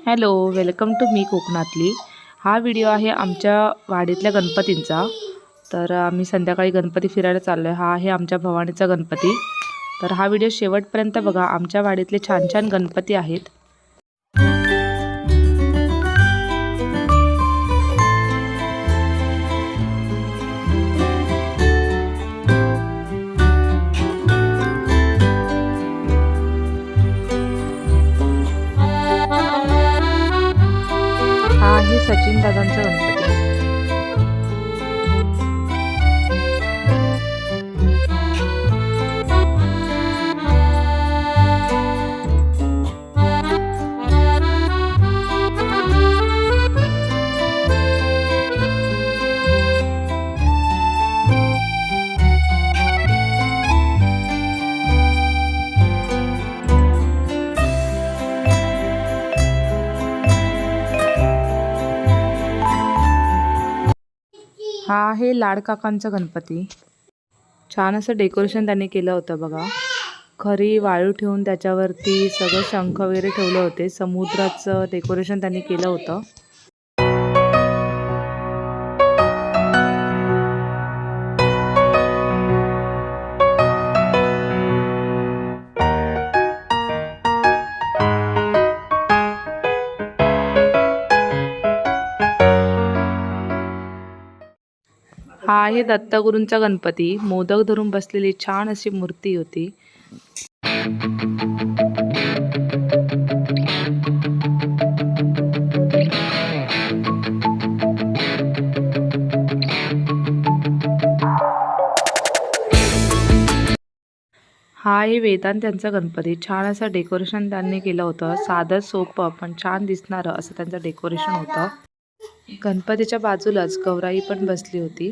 Hello, welcome to me कोकणातली। हा video आहे आमच्या वाडीतल्या गणपतींचा। तर आम्ही संध्याकाळी गणपती फिरायला चाललोय। हा आहे आमच्या भवानीचा गणपती। तर हा व्हिडिओ शेवटपर्यंत बघा। आमच्या वाडीतले छान छान गणपती आहेत। हा आहे सचिन दादांचा गणपती। हा आहे लाडकाकांचा गणपती। छान असं डेकोरेशन त्यांनी केलं होतं बघा। खरी वाळू ठेवून त्याच्यावरती सगळे शंख वगैरे ठेवले होते। समुद्राचं डेकोरेशन त्यांनी केलं होतं। हा आहे दत्तगुरूंचा गणपती। मोदक धरून बसलेली छान अशी मूर्ती होती। हा आहे वेदांत त्यांचा गणपती। छान असं डेकोरेशन त्यांनी केलं होतं। साधं सोपं पण छान दिसणारं असं त्यांचं डेकोरेशन होतं। गणपतीच्या बाजूलाच गौराई पण बसली होती।